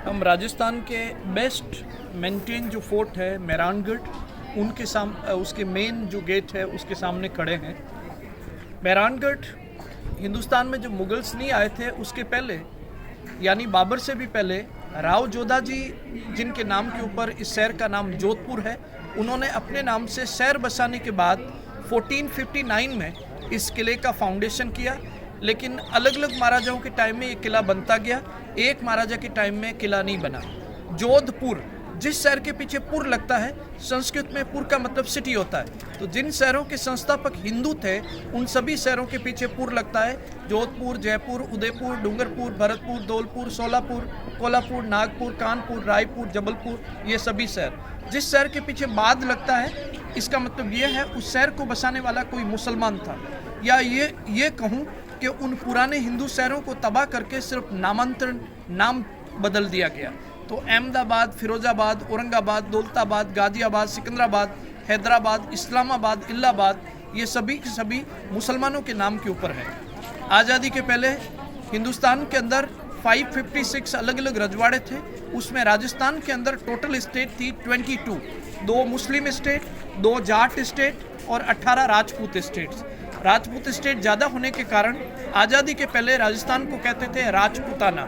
हम राजस्थान के best maintain जो फोर्ट है मेहरानगढ़ उसके मेन जो गेट है उसके सामने खड़े हैं। मेहरानगढ़ हिंदुस्तान में जब मुगल्स नहीं आए थे उसके पहले यानी बाबर से भी पहले राव जोधा जी जिनके नाम के ऊपर इस शहर का नाम जोधपुर है, उन्होंने अपने नाम से शहर बसाने के बाद 1459 में इस किले का फाउंडेशन किया। लेकिन अलग अलग महाराजाओं के टाइम में ये किला बनता गया, एक महाराजा के टाइम में किला नहीं बना। जोधपुर, जिस शहर के पीछे पुर लगता है, संस्कृत में पुर का मतलब सिटी होता है, तो जिन शहरों के संस्थापक हिंदू थे उन सभी शहरों के पीछे पुर लगता है। जोधपुर, जयपुर, उदयपुर, डूंगरपुर, भरतपुर, धौलपुर, सोलापुर, कोल्हापुर, नागपुर, कानपुर, रायपुर, जबलपुर, ये सभी शहर। जिस शहर के पीछे बाद लगता है इसका मतलब ये है उस शहर को बसाने वाला कोई मुसलमान था, या ये कहूँ कि उन पुराने हिंदू शहरों को तबाह करके सिर्फ नाम बदल दिया गया। तो अहमदाबाद, फिरोजाबाद, औरंगाबाद, दौलताबाद, गाजियाबाद, सिकंदराबाद, हैदराबाद, इस्लामाबाद, इलाहाबाद, ये सभी के सभी मुसलमानों के नाम के ऊपर है। आज़ादी के पहले हिंदुस्तान के अंदर 556 अलग अलग रजवाड़े थे, उसमें राजस्थान के अंदर टोटल स्टेट थी 22, 2 मुस्लिम स्टेट, 2 जाट स्टेट और 18 राजपूत स्टेट्स। राजपूत स्टेट ज़्यादा होने के कारण आज़ादी के पहले राजस्थान को कहते थे राजपूताना।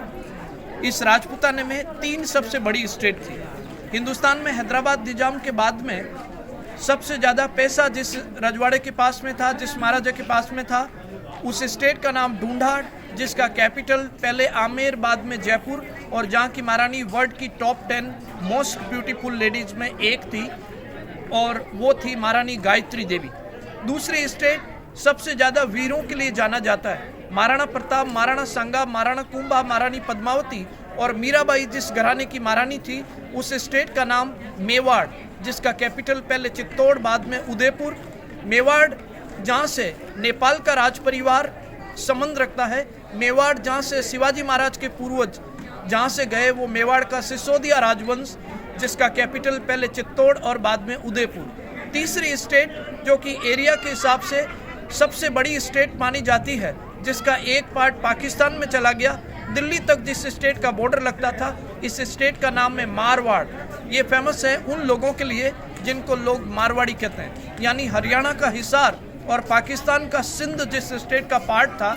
इस राजपूताने में 3 सबसे बड़ी स्टेट थी। हिंदुस्तान में हैदराबाद निजाम के बाद में सबसे ज़्यादा पैसा जिस रजवाड़े के पास में था, जिस महाराजा के पास में था, उस स्टेट का नाम ढूंढाड़, जिसका कैपिटल पहले आमेर बाद में जयपुर, और जहाँ की महारानी वर्ल्ड की टॉप 10 मोस्ट ब्यूटीफुल लेडीज में एक थी और वो थी महारानी गायत्री देवी। दूसरी स्टेट सबसे ज़्यादा वीरों के लिए जाना जाता है, महाराणा प्रताप, महाराणा सांगा, महाराणा कुंभा, महारानी पद्मावती और मीराबाई जिस घराने की महारानी थी, उस स्टेट का नाम मेवाड़, जिसका कैपिटल पहले चित्तौड़ बाद में उदयपुर। मेवाड़ जहाँ से नेपाल का राज परिवार संबंध रखता है, मेवाड़ जहाँ से शिवाजी महाराज के पूर्वज जहाँ से गए, वो मेवाड़ का सिसोदिया राजवंश, जिसका कैपिटल पहले चित्तौड़ और बाद में उदयपुर। तीसरी स्टेट जो कि एरिया के हिसाब से सबसे बड़ी स्टेट मानी जाती है, जिसका एक पार्ट पाकिस्तान में चला गया, दिल्ली तक जिस स्टेट का बॉर्डर लगता था, इस स्टेट का नाम है मारवाड़। ये फेमस है उन लोगों के लिए जिनको लोग मारवाड़ी कहते हैं, यानी हरियाणा का हिसार और पाकिस्तान का सिंध जिस स्टेट का पार्ट था,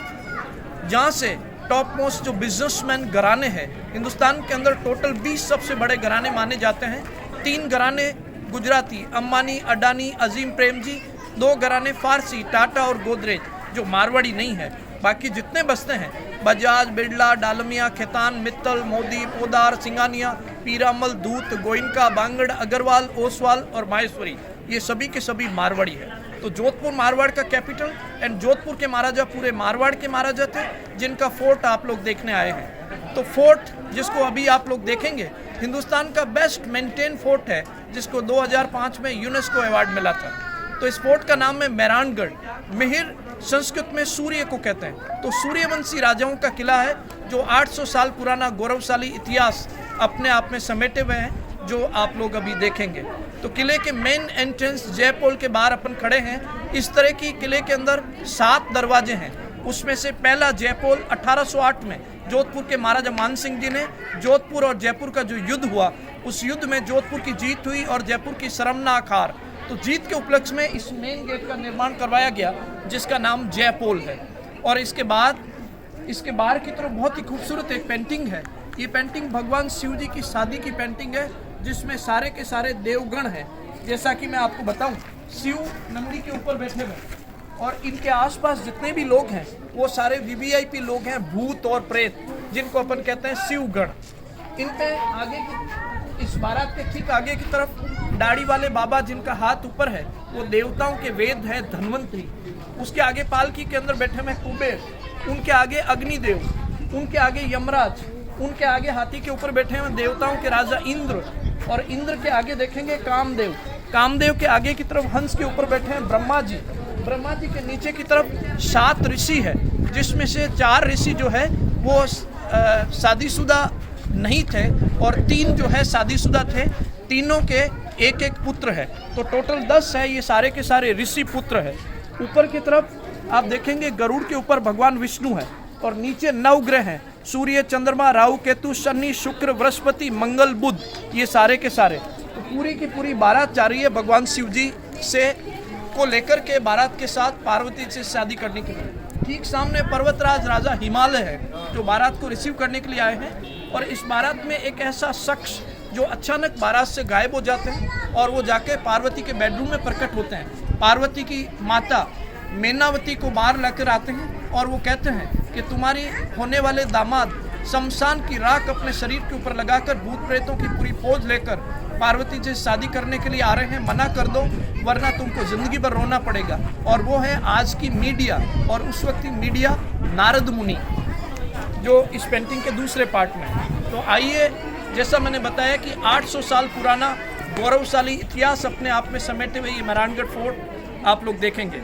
जहाँ से टॉप मोस्ट जो बिजनेसमैन घराने हैं हिंदुस्तान के अंदर, टोटल 20 सबसे बड़े घराने माने जाते हैं। 3 घराने गुजराती, अंबानी, अडानी, अजीम प्रेमजी, 2 घराने फारसी, टाटा और गोदरेज, जो मारवाड़ी नहीं है। बाकी जितने बसते हैं, बजाज, बिरला, डालमिया, खेतान, मित्तल, मोदी, पोदार, सिंगानिया, पीरामल, दूत, गोइनका, बांगड़, अग्रवाल, ओसवाल और माहेश्वरी, ये सभी के सभी मारवाड़ी है। तो जोधपुर मारवाड़ का कैपिटल, एंड जोधपुर के महाराजा पूरे मारवाड़ के महाराजा थे, जिनका फोर्ट आप लोग देखने आए हैं। तो फोर्ट जिसको अभी आप लोग देखेंगे, हिंदुस्तान का बेस्ट मेंटेन फोर्ट है, जिसको 2005 में यूनेस्को अवार्ड मिला था। तो इस फोर्ट का नाम है मेहरानगढ़। मिहिर संस्कृत में सूर्य को कहते हैं, तो सूर्यवंशी राजाओं का किला है, जो 800 साल पुराना गौरवशाली इतिहास अपने आप में समेटे हुए हैं, जो आप लोग अभी देखेंगे। तो किले के मेन एंट्रेंस जयपोल के बाहर अपन खड़े हैं। इस तरह की किले के अंदर 7 दरवाजे हैं। उसमें से पहला जयपोल 1808 में जोधपुर के महाराजा मानसिंह जी ने, जोधपुर और जयपुर का जो युद्ध हुआ, उस युद्ध में जोधपुर की जीत हुई और जयपुर की शर्मनाक हार, तो जीत के उपलक्ष्य में इस मेन गेट का निर्माण करवाया गया, जिसका नाम जयपोल है। और इसके बाद इसके बाहर की तरफ बहुत ही खूबसूरत एक पेंटिंग है। ये पेंटिंग भगवान शिव जी की शादी की पेंटिंग है, जिसमें सारे के सारे देवगण हैं। जैसा कि मैं आपको बताऊं, शिव नंदी के ऊपर बैठे हुए और इनके आसपास जितने भी लोग हैं वो सारे वीवीआईपी लोग हैं, भूत और प्रेत, जिनको अपन कहते हैं शिवगण। इन पे आगे की इस बारात के ठीक आगे की तरफ दाढ़ी वाले बाबा जिनका हाथ ऊपर है, वो देवताओं के वेद है धन्वंतरी। उसके आगे पालकी के अंदर बैठे हुए कुबेर, उनके आगे अग्निदेव, उनके आगे यमराज, उनके आगे हाथी के ऊपर बैठे हुए देवताओं के राजा इंद्र, और इंद्र के आगे देखेंगे कामदेव। कामदेव के आगे की तरफ हंस के ऊपर बैठे हैं ब्रह्मा जी। ब्रह्मा जी के नीचे की तरफ 7 ऋषि है, जिसमें से 4 ऋषि जो है वो शादीशुदा नहीं थे और 3 जो है शादीशुदा थे। तीनों के एक एक पुत्र है, तो टोटल 10 है। ये सारे के सारे ऋषि पुत्र है। ऊपर की तरफ आप देखेंगे गरुड़ के ऊपर भगवान विष्णु है और नीचे 9 ग्रह हैं। सूर्य, चंद्रमा, राहु, केतु, शनि, शुक्र, बृहस्पति, मंगल, बुध, ये सारे के सारे। तो पूरी की पूरी बारात जा रही है भगवान शिव जी से को लेकर के बारात के साथ पार्वती से शादी करने के लिए। ठीक सामने पर्वतराज राजा हिमालय है जो बारात को रिसीव करने के लिए आए हैं। और इस बारात में एक ऐसा शख्स जो अचानक बारात से गायब हो जाते हैं और वो जाके पार्वती के बेडरूम में प्रकट होते हैं। पार्वती की माता मेनावती को बाहर लेकर आते हैं और वो कहते हैं कि तुम्हारी होने वाले दामाद शमशान की राख अपने शरीर के ऊपर लगाकर भूत प्रेतों की पूरी फौज लेकर पार्वती से शादी करने के लिए आ रहे हैं, मना कर दो वरना तुमको जिंदगी भर रोना पड़ेगा। और वो है आज की मीडिया, और उस वक्त की मीडिया नारद मुनि जो इस पेंटिंग के दूसरे पार्ट में है। तो आइए, जैसा मैंने बताया कि 800 साल पुराना गौरवशाली इतिहास अपने आप में समेटे हुए ये मेहरानगढ़ फोर्ट आप लोग देखेंगे।